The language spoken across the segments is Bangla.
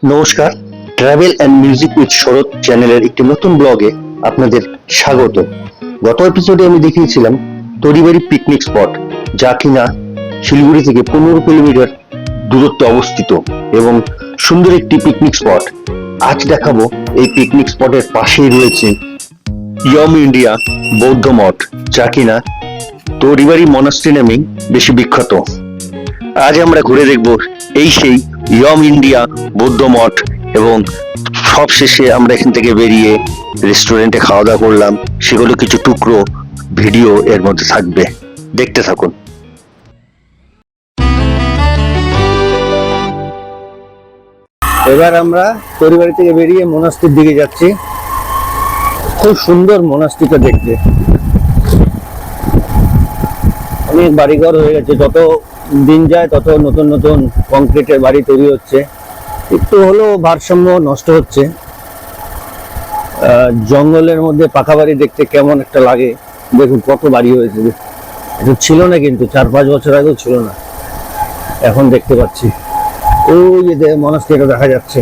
নমস্কার, ট্রাভেল অ্যান্ড মিউজিক উইথ শরৎ চ্যানেলের একটি নতুন ব্লগে আপনাদের স্বাগত। গত এপিসোডে আমি দেখিয়েছিলাম তরিবাড়ি পিকনিক স্পট, যা কিনা শিলিগুড়ি থেকে 15 কিলোমিটার দূরত্বে অবস্থিত এবং সুন্দর একটি পিকনিক স্পট। আজ দেখাবো এই পিকনিক স্পটের পাশেই রয়েছে ইয়ম ইন্ডিয়া বৌদ্ধ মঠ, যা কিনা তরিবাড়ি মনাস্ট্রি নামেই বেশি বিখ্যাত। আজ আমরা ঘুরে দেখব এই সেই ইয়ম ইন্ডিয়া বৌদ্ধ মঠ এবং সবশেষে আমরা এখান থেকে বেরিয়ে রেস্টুরেন্টে খাওয়া দাওয়া করলাম, সেগুলো কিছু টুকরো ভিডিও এর মধ্যে থাকবে, দেখতে থাকুন। এবার আমরা তরিবাড়ি থেকে বেরিয়ে মনাস্ট্রির দিকে যাচ্ছি। খুব সুন্দর মনাস্ট্রিটা দেখতে, অনেক বাড়িঘর হয়ে গেছে, যত দিন যায় তত নতুন নতুন কংক্রিটের বাড়ি তৈরি হচ্ছে, একটু হলেও ভারসাম্য নষ্ট হচ্ছে। জঙ্গলের মধ্যে পাকা বাড়ি দেখতে কেমন একটা লাগে, দেখুন কত বাড়ি হয়েছে। এটা ছিল না, কিন্তু 4-5 বছর আগেও ছিল না, এখন দেখতে পাচ্ছি। ওই যে মনাস্ট্রিটা দেখা যাচ্ছে।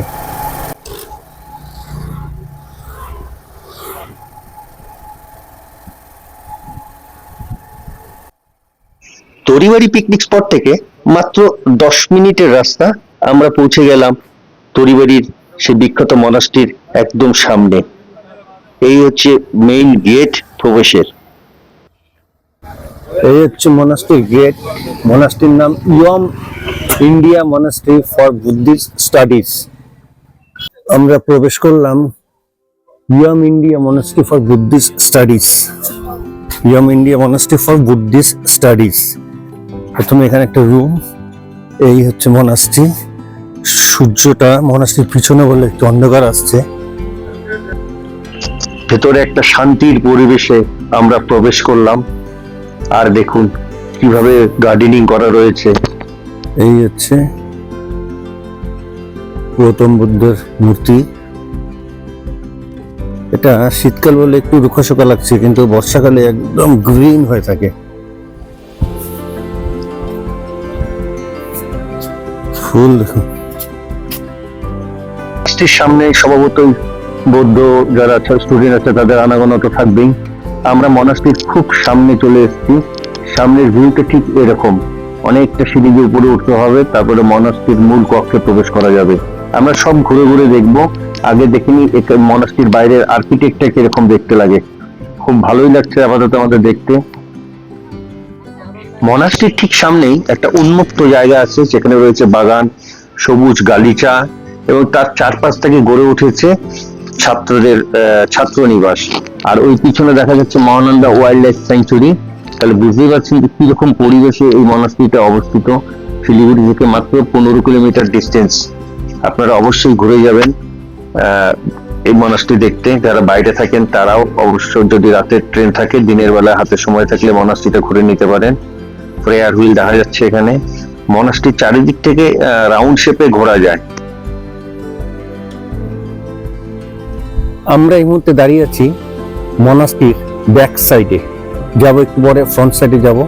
তরিবাড়ি পিকনিক স্পট থেকে মাত্র 10 মিনিটের রাস্তা, আমরা পৌঁছে গেলাম তরিবাড়ির সেই বিখ্যাত মনাস্ট্রির একদম সামনে। এই হচ্ছে মেইন গেট প্রবেশের। এই হচ্ছে মনাস্ট্রির গেট। মনাস্ট্রির নাম ইয়ম India Monastery for Buddhist Studies. আমরা প্রবেশ করলাম ইয়ম India Monastery for Buddhist Studies. ইয়ম India Monastery for Buddhist Studies. প্রথমে এখানে একটা রুম, এই হচ্ছে মনাস্ট্রি। সূর্যটা মনাস্ট্রির পিছনে বলে একটু অন্ধকার আসছে। ভেতরে একটা শান্তির পরিবেশে আমরা প্রবেশ করলাম, আর দেখুন কিভাবে গার্ডেনিং করা রয়েছে। এই হচ্ছে গৌতম বুদ্ধের মূর্তি। এটা শীতকাল বলে একটু রুক্ষাশুকা লাগছে, কিন্তু বর্ষাকালে একদম গ্রিন হয়ে থাকে। ফুল দেখুন। সামনে স্বভাবতই বৌদ্ধ যারা স্টুডেন্ট আছে তাদের আনাগোনা তো থাকবেই। আমরা মনাস্ট্রির খুব সামনে চলে এসেছি। সামনের ভিউটা ঠিক এরকম, অনেকটা সিঁড়ি দিয়ে উপরে উঠতে হবে, তারপরে মনাস্ট্রির মূল কক্ষে প্রবেশ করা যাবে। আমরা সব ঘুরে ঘুরে দেখবো। আগে দেখিনি মনাস্ট্রির বাইরের আর্কিটেক্টটা কিরকম দেখতে লাগে, খুব ভালোই লাগছে আপাতত আমাদের দেখতে। মনাস্ট্রির ঠিক সামনেই একটা উন্মুক্ত জায়গা আছে, যেখানে রয়েছে বাগান, সবুজ গালিচা, এবং তার চারপাশ থেকে গড়ে উঠেছে ছাত্রদের ছাত্রনিবাস। আর ওই পিছনে দেখা যাচ্ছে মহানন্দা ওয়াইল্ড লাইফ স্যাংচুরি। তাহলে বুঝতেই পারছেন যে কিরকম পরিবেশে এই মনাস্ট্রিটা অবস্থিত। শিলিগুড়ি থেকে মাত্র 15 কিলোমিটার ডিস্টেন্স। আপনারা অবশ্যই ঘুরে যাবেন এই মনাস্ট্রি দেখতে। যারা বাইরে থাকেন তারাও অবশ্যই, যদি রাতের ট্রেন থাকে, দিনের বেলা হাতে সময় থাকলে মনাস্ট্রিটা ঘুরে নিতে পারেন। প্রেয়ার হুইল দেখা যাচ্ছে এখানে। মনাস্ট্রির চারিদিক থেকে রাউন্ড শেপে ঘোরা যায়। আমরা এই মুহূর্তে দাঁড়িয়ে আছি মনাস্ট্রির ব্যাক সাইডে। যাবো একটু পরে ফ্রন্ট সাইডে যাব।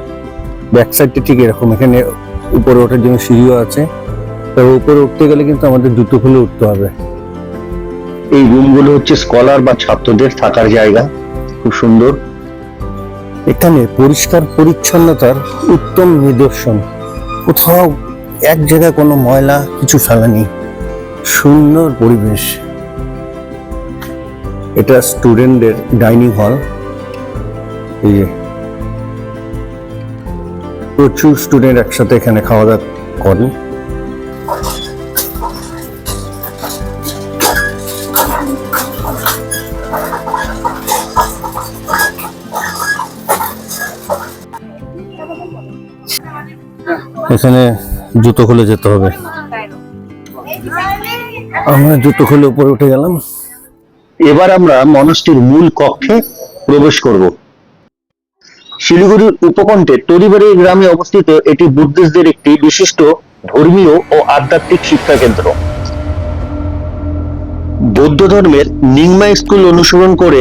ব্যাক সাইডটা ঠিক এরকম, এখানে উপরে ওঠার জন্য সিঁড়িও আছে। তবে উপরে উঠতে গেলে কিন্তু আমাদের জুতো খুলে উঠতে হবে। এই রুমগুলো হচ্ছে স্কলার বা ছাত্রদের থাকার জায়গা, খুব সুন্দর। এখানে পরিষ্কার পরিচ্ছন্নতার উত্তম নিদর্শন। কোথাও এক জায়গায় কোনো ময়লা কিছু ফেলা নেই, সুন্দর পরিবেশ। এটা স্টুডেন্টদের ডাইনিং হল। এই যে প্রচুর স্টুডেন্ট একসাথে এখানে খাওয়া দাওয়া করে। এখানে জুতো খুলে যেতে হবে। আমরা জুতো খুলে উপরে উঠে গেলাম। এবার আমরা মনাস্ট্রির মূল কক্ষে প্রবেশ করব। শিলিগুড়ির উপকণ্ঠে তরিবাড়ি গ্রামে অবস্থিত এটি বুদ্ধিস্টদের একটি বিশিষ্ট ধর্মীয় ও আধ্যাত্মিক শিক্ষা কেন্দ্র। বৌদ্ধ ধর্মের নিংমা স্কুল অনুসরণ করে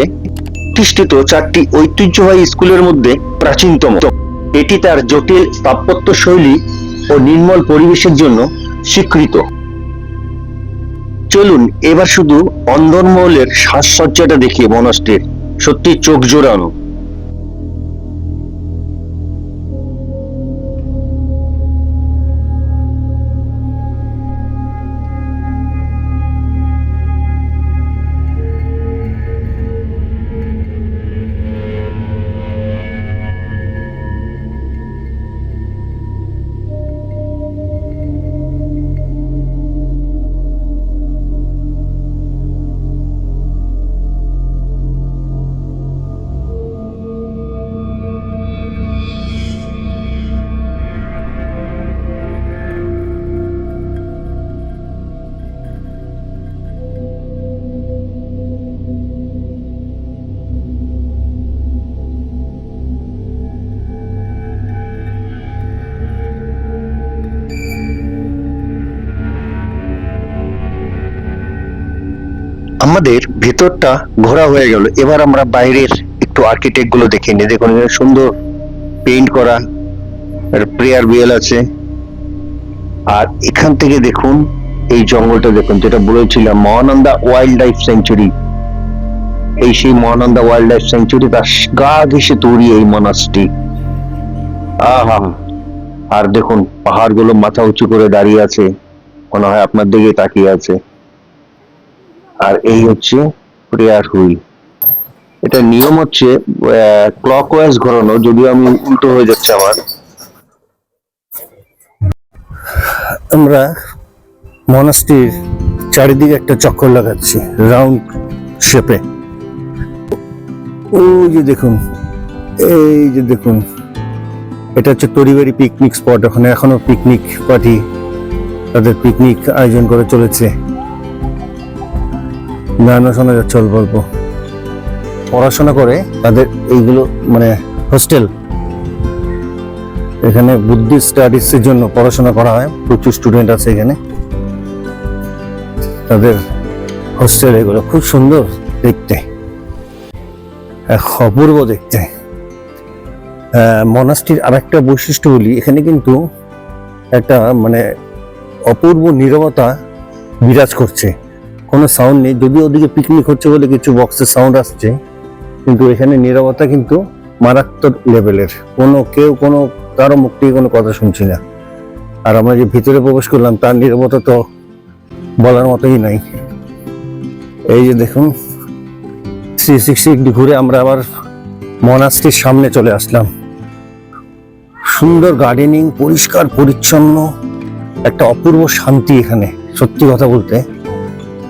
প্রতিষ্ঠিত 4টি ঐতিহ্যবাহী স্কুলের মধ্যে প্রাচীনতম। এটি তার জটিল স্থাপত্য শৈলী ও নির্মল পরিবেশের জন্য স্বীকৃত। চলুন এবার শুধু অন্দরমহলের সাজসজ্জাটা দেখি মনাস্ট্রির, সত্যি চোখ জোড়ানো। আমাদের ভেতরটা ঘোরা হয়ে গেল, এবার আমরা বাইরের একটু আর্কিটেক্ট গুলো দেখে নিই। দেখুন এখানে সুন্দর পেইন্ট করা, প্রেয়ার বেল আছে। আর এখান থেকে দেখুন এই জঙ্গলটা দেখুন, যেটা বলেছিলাম মহানন্দা ওয়াইল্ড লাইফ স্যাংচুরি। এই সেই মহানন্দা ওয়াইল্ড লাইফ স্যাংচুরি, তার গা ঘেঁষে তৈরি এই মনাস্ট্রি। আহা, আর দেখুন পাহাড়গুলো মাথা উঁচু করে দাঁড়িয়ে আছে, মনে হয় আপনার দিকে তাকিয়ে আছে। আর এই হচ্ছে প্রেয়ার হুইল। এটা নিয়ম হচ্ছে ক্লকওয়াইজ ঘোরানো, যদিও আমি উল্টো হয়ে যাচ্ছে আমার। আমরা মনাস্ট্রির চারিদিকে একটা চক্কর লাগাচ্ছি রাউন্ড শেপে। ওই যে দেখুন, এই যে দেখুন, এটা হচ্ছে তরিবাড়ি পিকনিক স্পট। ওখানে এখনো পিকনিক পার্টি তাদের পিকনিক আয়োজন করে চলেছে। গানও শোনা যাচ্ছে অল্প অল্প। পড়াশোনা করে তাদের এইগুলো মানে হোস্টেল, এখানে বুদ্ধিস্ট স্টাডিজ এর জন্য পড়াশোনা করা হয়, প্রচুর স্টুডেন্ট আছে এখানে। তাদের হোস্টেল এগুলো খুব সুন্দর দেখতে, অপূর্ব দেখতে। মনাস্ট্রির আর একটা বৈশিষ্ট্য বলি, এখানে কিন্তু একটা মানে অপূর্ব নীরবতা বিরাজ করছে, কোনো সাউন্ড নেই। যদিও ওদিকে পিকনিক হচ্ছে বলে কিছু বক্সের সাউন্ড আসছে, কিন্তু এখানে নীরবতা কিন্তু মারাত্মক লেভেলের। কেউ কারো মুখ থেকে কোনো কথা শুনছি না। আর আমরা যে ভিতরে প্রবেশ করলাম তার নীরবতা তো বলার মতোই নাই। এই যে দেখুন 360 ডিগ্রি ঘুরে আমরা আবার মনাস্ট্রির সামনে চলে আসলাম। সুন্দর গার্ডেনিং, পরিষ্কার পরিচ্ছন্ন, একটা অপূর্ব শান্তি এখানে। সত্যি কথা বলতে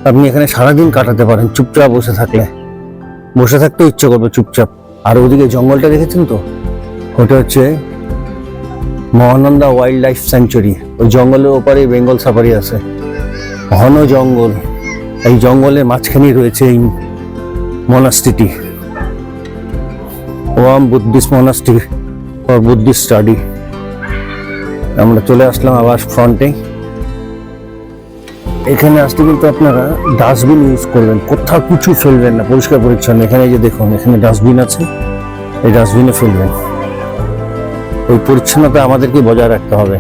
আপনি এখানে সারাদিন কাটাতে পারেন চুপচাপ বসে থাকতে ইচ্ছে করবে চুপচাপ। আর ওদিকে জঙ্গলটা দেখেছেন তো, ওটা হচ্ছে মহানন্দা ওয়াইল্ড লাইফ স্যাংচুরি। ওই জঙ্গলের ওপারে বেঙ্গল সাফারি আছে, ঘন জঙ্গল। এই জঙ্গলের মাঝখানেই রয়েছে এই মনাস্ট্রিটি, ওয়াম Buddhist Monastery for Buddhist Study. আমরা চলে আসলাম আবার ফ্রন্টে। এখানে আসতে কিন্তু আপনারা ডাস্টবিন ইউজ করবেন, কোথাও কিছু ফেলবেন না, পরিষ্কার পরিচ্ছন্ন। এখানে যে দেখুন, এখানে ডাস্টবিন আছে, এই ডাস্টবিনে ফেলবেন। ওই পরিচ্ছন্নতা আমাদেরকে বজায় রাখতে হবে।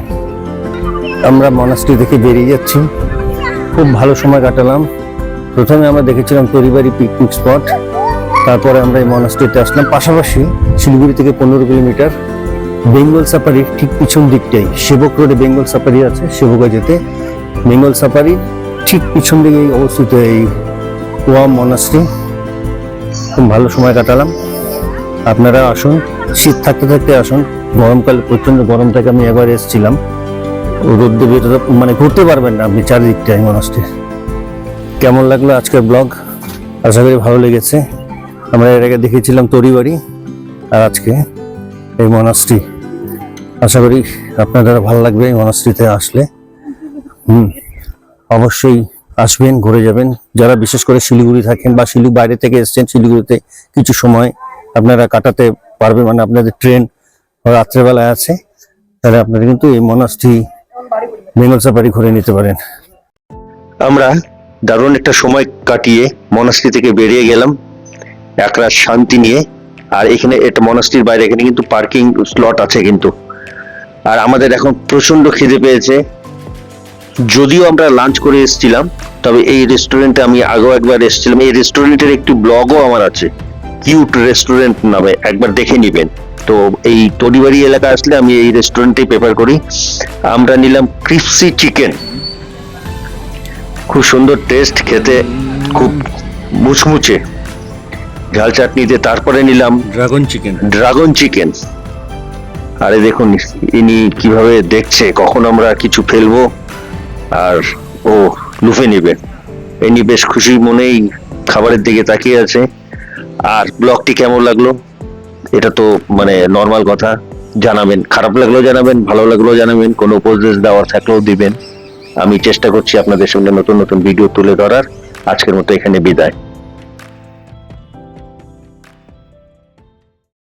আমরা মনাস্ট্রি থেকে বেরিয়ে যাচ্ছি, খুব ভালো সময় কাটালাম। প্রথমে আমরা দেখেছিলাম তরিবাড়ি পিকনিক স্পট, তারপরে আমরা এই মনাস্ট্রিতে আসলাম। পাশাপাশি শিলিগুড়ি থেকে 15 কিলোমিটার বেঙ্গল সাফারির ঠিক পিছন দিকটাই সেবক রোডে বেঙ্গল সাফারি আছে। সেবকে যেতে বেঙ্গল সাফারি ঠিক পিছন দিকে অবস্থিত এই ওয়াম মনাস্ট্রি। খুব ভালো সময় কাটালাম। আপনারা আসুন, শীত থাকতে থাকতে আসুন। গরমকালে প্রচন্ড গরম থেকে আমি একবার এসেছিলাম, রোদ্দুর ভিতরে মানে ঘুরতে পারবেন না আপনি চারিদিকটাই মনাস্ট্রি। কেমন লাগলো আজকের ব্লগ? আশা করি ভালো লেগেছে। আমরা এর আগে দেখেছিলাম তরিবাড়ি, আর আজকে এই মনাস্ট্রি। আশা করি আপনাদের ভালো লাগবে এই মনাস্ট্রিতে আসলে। অবশ্যই আসবেন, ঘুরে যাবেন। যারা বিশেষ করে শিলিগুড়ি থাকেন বা বাইরে থেকে এসছেন, শিলিগুড়িতে কিছু সময় আপনারা কাটাতে পারবেন, মানে আপনাদের ট্রেন রাত্রেবেলায় আছে, তাহলে আপনারা কিন্তু এই মনাস্ট্রি বেঙ্গল সাফারি ঘুরে নিতে পারেন। আমরা দারুণ একটা সময় কাটিয়ে মনাস্ট্রি থেকে বেরিয়ে গেলাম একরাত শান্তি নিয়ে। আর এখানে এটা মনাস্ট্রির বাইরে, এখানে কিন্তু পার্কিং স্লট আছে কিন্তু। আর আমাদের এখন প্রচন্ড খিদে পেয়েছে, যদিও আমরা লাঞ্চ করে এসেছিলাম, তবে এই রেস্টুরেন্টে আমি আগেও একবার এসেছিলাম। এই রেস্টুরেন্টের একটি ব্লগও আমার আছে, কিউট রেস্টুরেন্ট নামে, একবার দেখে নিবেন। তো এই তরিবাড়ি এলাকা আসলে আমি এই রেস্টুরেন্টেই প্রেফার করি। আমরা নিলাম ক্রিপসি চিকেন, খুব সুন্দর টেস্ট, খেতে খুব মুচমুচে, ঝাল চাটনিতে। তারপরে নিলাম ড্রাগন চিকেন। আরে দেখুন ইনি কিভাবে দেখছে কখন আমরা কিছু ফেলবো, আর ও লুফে নিবে। ইনি বেশ খুশি মনেই খাবারের দিকে তাকিয়ে আছে। আর ব্লগটি কেমন লাগলো এটা তো মানে নর্মাল কথা, জানাবেন। খারাপ লাগলেও জানাবেন, ভালো লাগলেও জানাবেন, কোনো উপদেশ দেওয়ার থাকলেও দিবেন। আমি চেষ্টা করছি আপনাদের সঙ্গে নতুন নতুন ভিডিও তুলে ধরার। আজকের মতো এখানে বিদায়।